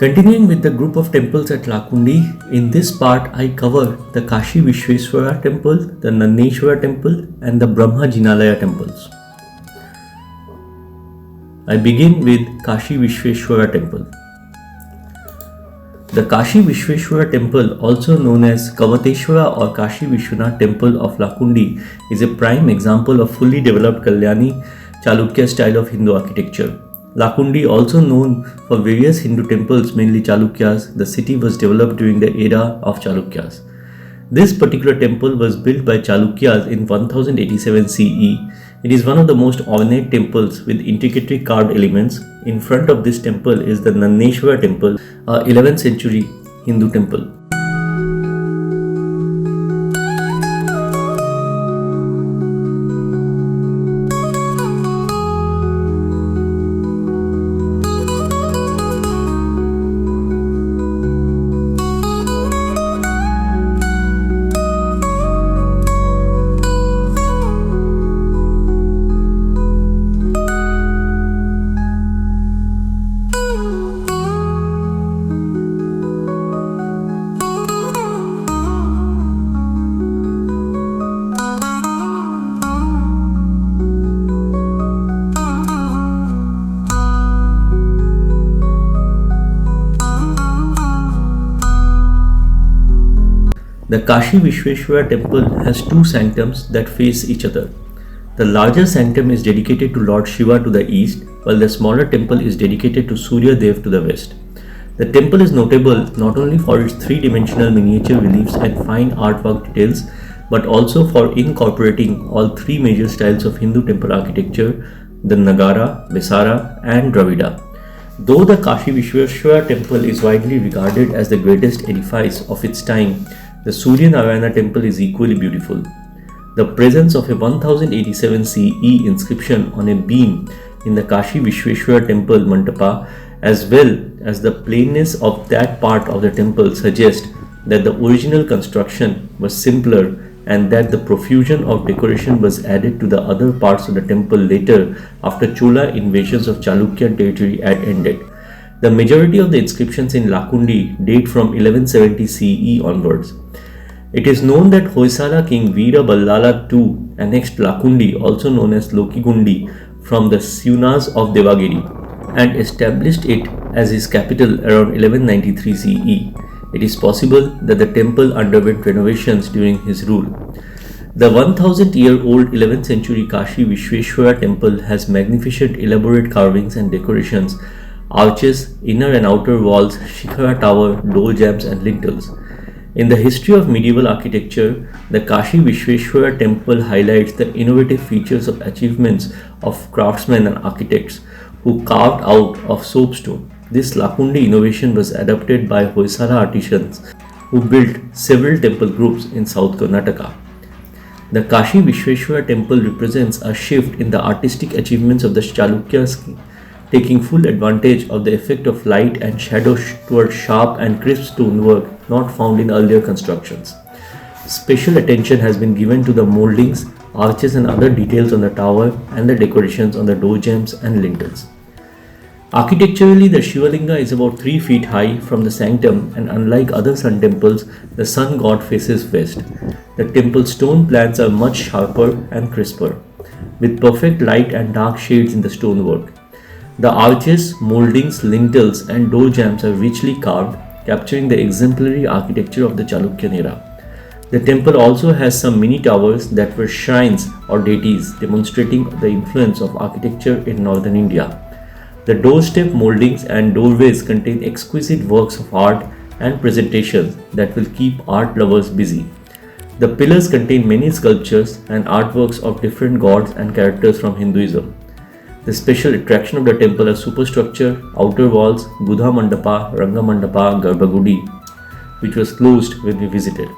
Continuing with the group of temples at Lakundi, in this part I cover the Kashivishveshwara Temple, the Nanneshwara Temple and the Brahma Jinnalaya temples. I begin with Kashivishveshwara Temple. The Kashivishveshwara Temple, also known as Kavateshwara or Kashi Vishwanath Temple of Lakundi, is a prime example of fully developed Kalyani Chalukya style of Hindu architecture. Lakundi, also known for various Hindu temples, mainly Chalukyas, the city was developed during the era of Chalukyas. This particular temple was built by Chalukyas in 1087 CE. It is one of the most ornate temples with intricately carved elements. In front of this temple is the Nanneshwara Temple, a 11th century Hindu temple. The Kashivishveshwara Temple has two sanctums that face each other. The larger sanctum is dedicated to Lord Shiva to the east, while the smaller temple is dedicated to Surya Dev to the west. The temple is notable not only for its three-dimensional miniature reliefs and fine artwork details, but also for incorporating all three major styles of Hindu temple architecture, the Nagara, Vesara and Dravida. Though the Kashivishveshwara Temple is widely regarded as the greatest edifice of its time, the Surya Narayana Temple is equally beautiful. The presence of a 1087 CE inscription on a beam in the Kashivishveshwara Temple Mandapa, as well as the plainness of that part of the temple, suggest that the original construction was simpler and that the profusion of decoration was added to the other parts of the temple later after Chola invasions of Chalukyan territory had ended. The majority of the inscriptions in Lakundi date from 1170 CE onwards. It is known that Hoysala King Veera Ballala II annexed Lakundi, also known as Lokigundi, from the Sunas of Devagiri and established it as his capital around 1193 CE. It is possible that the temple underwent renovations during his rule. The 1000-year-old 11th century Kashivishveshwara Temple has magnificent elaborate carvings and decorations, arches, inner and outer walls, shikhara tower, door jambs and lintels. In the history of medieval architecture, the Kashivishveshwara Temple highlights the innovative features of achievements of craftsmen and architects who carved out of soapstone. This Lakundi innovation was adopted by Hoysala artisans who built several temple groups in South Karnataka. The Kashivishveshwara Temple represents a shift in the artistic achievements of the Chalukyas, taking full advantage of the effect of light and shadow towards sharp and crisp stonework not found in earlier constructions. Special attention has been given to the moldings, arches and other details on the tower and the decorations on the door jambs and lintels. Architecturally, the Shivalinga is about 3 feet high from the sanctum, and unlike other sun temples, the sun god faces west. The temple stone plans are much sharper and crisper, with perfect light and dark shades in the stonework. The arches, moldings, lintels and door jambs are richly carved, capturing the exemplary architecture of the Chalukyan era. The temple also has some mini towers that were shrines or deities, demonstrating the influence of architecture in northern India. The doorstep moldings and doorways contain exquisite works of art and presentations that will keep art lovers busy. The pillars contain many sculptures and artworks of different gods and characters from Hinduism. The special attraction of the temple are superstructure, outer walls, Buddha Mandapa, Ranga Mandapa, Garbhagudi, which was closed when we visited.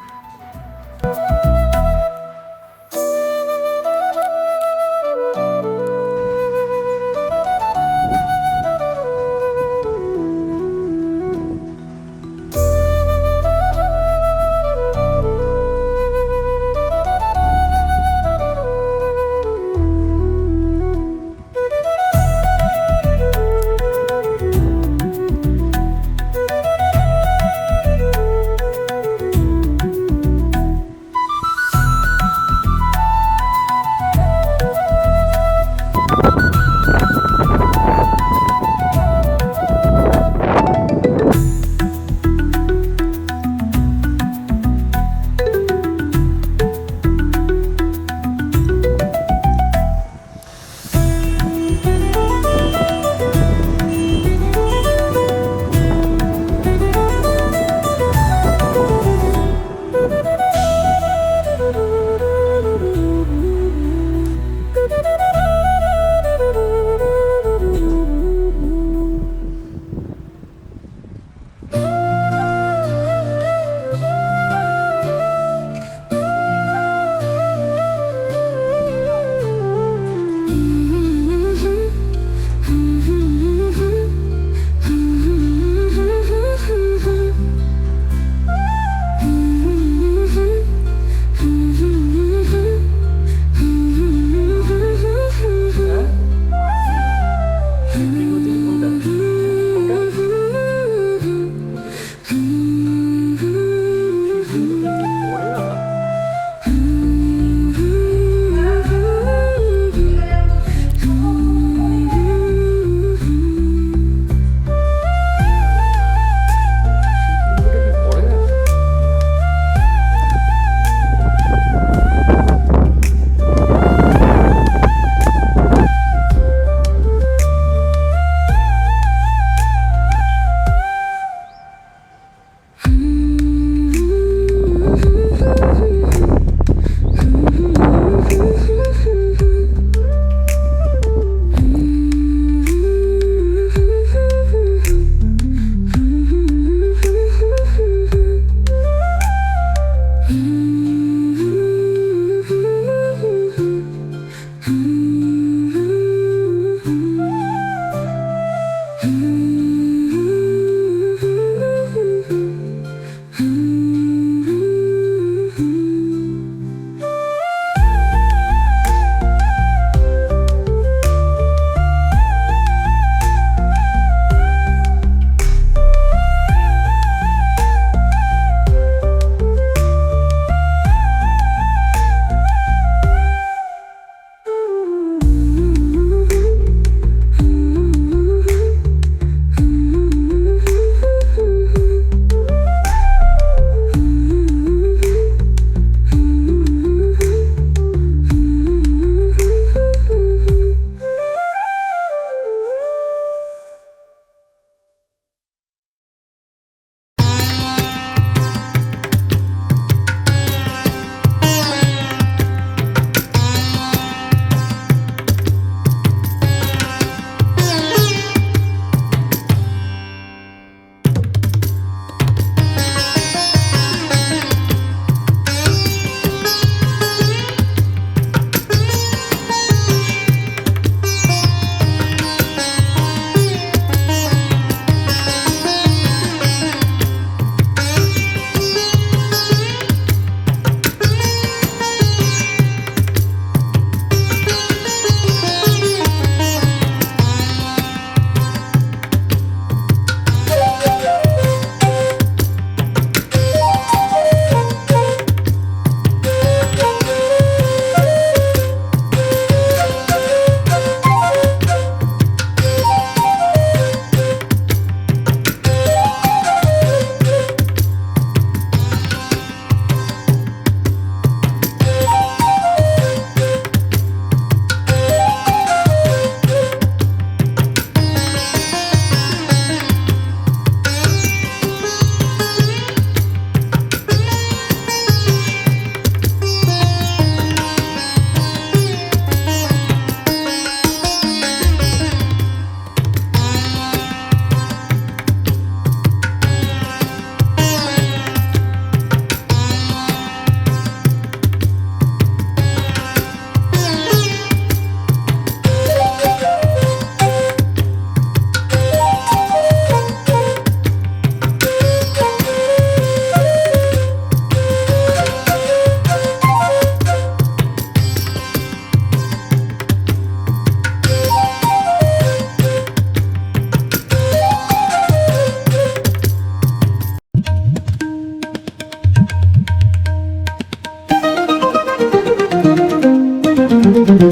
The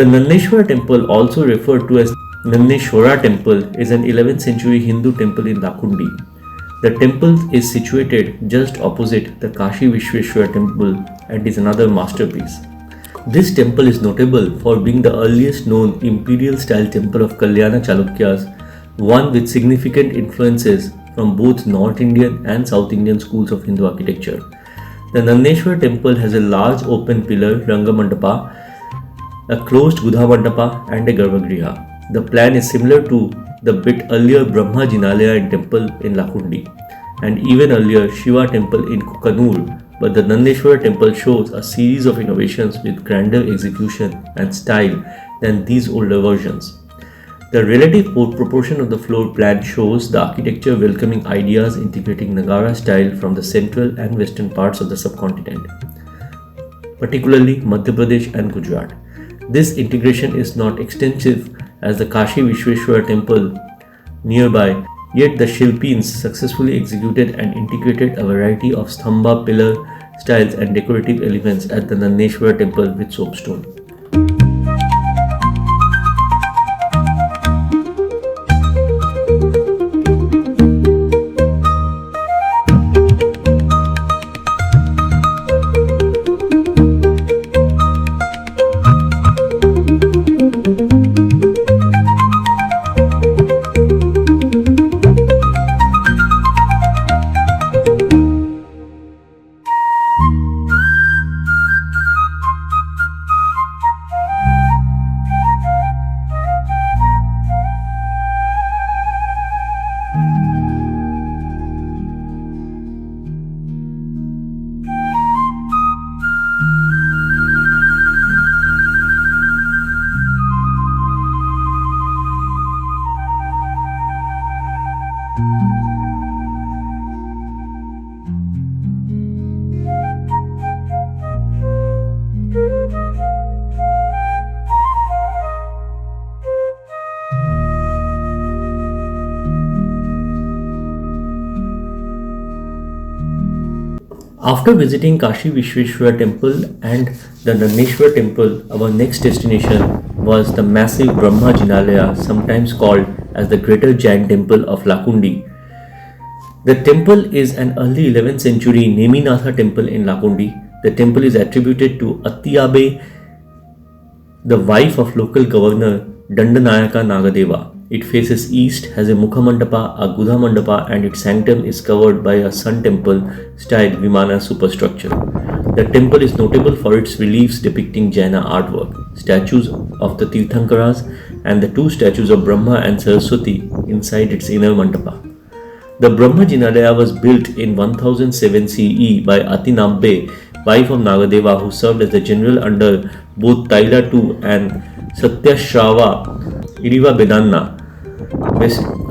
Nanneshwara Temple, also referred to as Nanneshwara Temple, is an 11th century Hindu temple in Lakundi. The temple is situated just opposite the Kashivishveshwara Temple and is another masterpiece. This temple is notable for being the earliest known imperial style temple of Kalyana Chalukyas, one with significant influences from both North Indian and South Indian schools of Hindu architecture. The Nanneshwara Temple has a large open pillar Rangamandapa, a closed Gudha Mandapa and a Garbhagriha. The plan is similar to the bit earlier Brahma Jinnalaya temple in Lakundi and even earlier Shiva temple in Kukanur, but the Nanneshwara temple shows a series of innovations with grander execution and style than these older versions. The relative proportion of the floor plan shows the architecture welcoming ideas integrating Nagara style from the central and western parts of the subcontinent, particularly Madhya Pradesh and Gujarat. This integration is not extensive as the Kashivishveshwara temple nearby, yet the Shilpins successfully executed and integrated a variety of stamba pillar styles and decorative elements at the Nanneshwara temple with soapstone. After visiting Kashivishveshwara Temple and the Nanneshwara Temple, our next destination was the massive Brahma Jinnalaya, sometimes called as the Greater Jain Temple of Lakundi. The temple is an early 11th century Neminatha temple in Lakundi. The temple is attributed to Attiyabe, the wife of local governor Dandanayaka Nagadeva. It faces east, has a Mukha Mandapa, a Gudha Mandapa, and its sanctum is covered by a sun temple style Vimana superstructure. The temple is notable for its reliefs depicting Jaina artwork, statues of the Tirthankaras, and the two statues of Brahma and Saraswati inside its inner mandapa. The Brahma Jinnalaya was built in 1007 CE by Atinabbe, wife of Nagadeva, who served as the general under both Taila II and Satyashrava Iriva Bedanna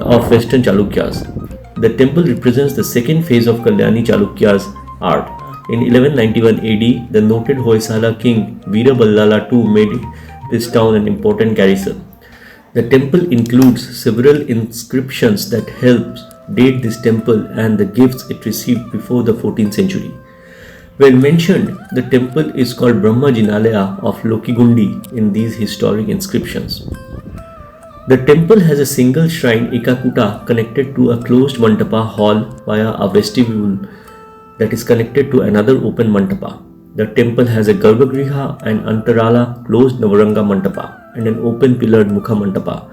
of Western Chalukyas. The temple represents the second phase of Kalyani Chalukya's art. In 1191 AD, the noted Hoysala king Veeraballala II made this town an important garrison. The temple includes several inscriptions that help date this temple and the gifts it received before the 14th century. When mentioned, the temple is called Brahma Jinnalaya of Lokigundi in these historic inscriptions. The temple has a single shrine Ekakuta connected to a closed Mandapa hall via a vestibule that is connected to another open Mandapa. The temple has a Garbhagriha and Antarala closed Navaranga Mandapa and an open pillared Mukha Mandapa.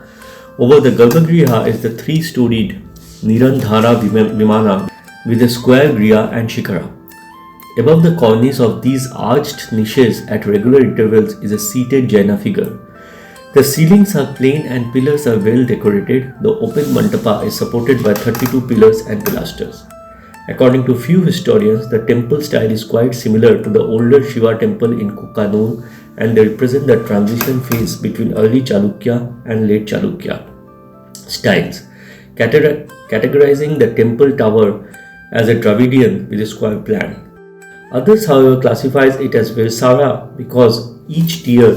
Over the Garbhagriha is the three-storied Nirandhara Vimana with a square Griha and Shikhara. Above the cornice of these arched niches at regular intervals is a seated Jaina figure. The ceilings are plain and pillars are well decorated. The open mandapa is supported by 32 pillars and pilasters. According to few historians, the temple style is quite similar to the older Shiva temple in Kukanur, and they represent the transition phase between early Chalukya and late Chalukya styles. Categorizing the temple tower as a Dravidian with a square plan. Others, however, classifies it as Virsara because each tier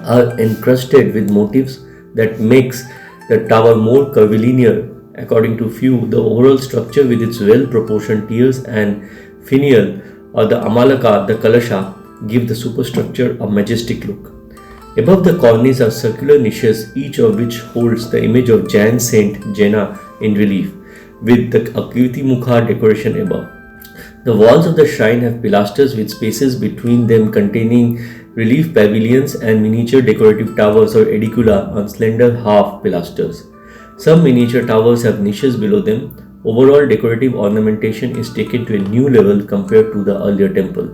are encrusted with motifs that makes the tower more curvilinear. According to few, the overall structure with its well-proportioned tiers and finial or the amalaka, the kalasha, give the superstructure a majestic look. Above the cornice are circular niches, each of which holds the image of Jain saint Jaina in relief, with the Akriti Mukha decoration above. The walls of the shrine have pilasters with spaces between them containing relief pavilions and miniature decorative towers or edicula on slender half pilasters. Some miniature towers have niches below them. Overall decorative ornamentation is taken to a new level compared to the earlier temple.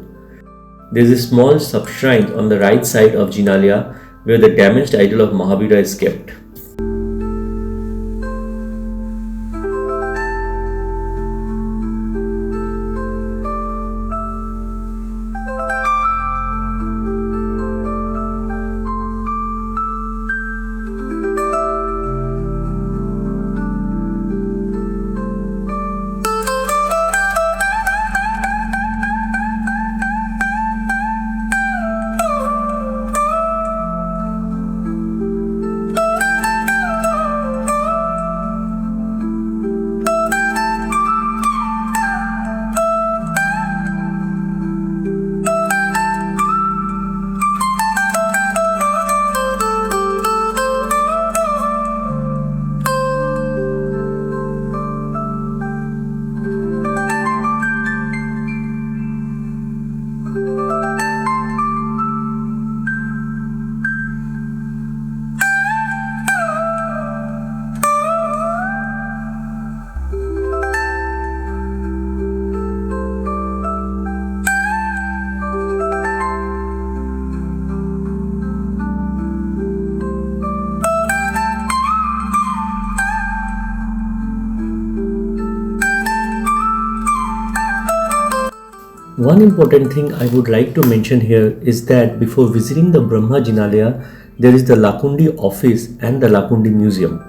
There is a small sub-shrine on the right side of Jinnalaya where the damaged idol of Mahavira is kept. One important thing I would like to mention here is that before visiting the Brahma Jinnalaya, there is the Lakundi office and the Lakundi museum.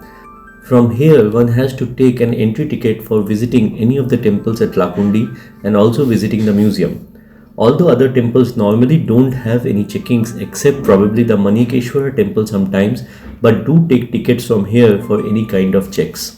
From here, one has to take an entry ticket for visiting any of the temples at Lakundi and also visiting the museum. Although other temples normally don't have any checkings except probably the Nanneshwara Temple sometimes, but do take tickets from here for any kind of checks.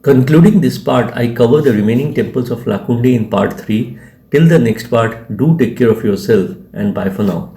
Concluding this part, I cover the remaining temples of Lakundi in part 3. Till the next part, do take care of yourself and bye for now.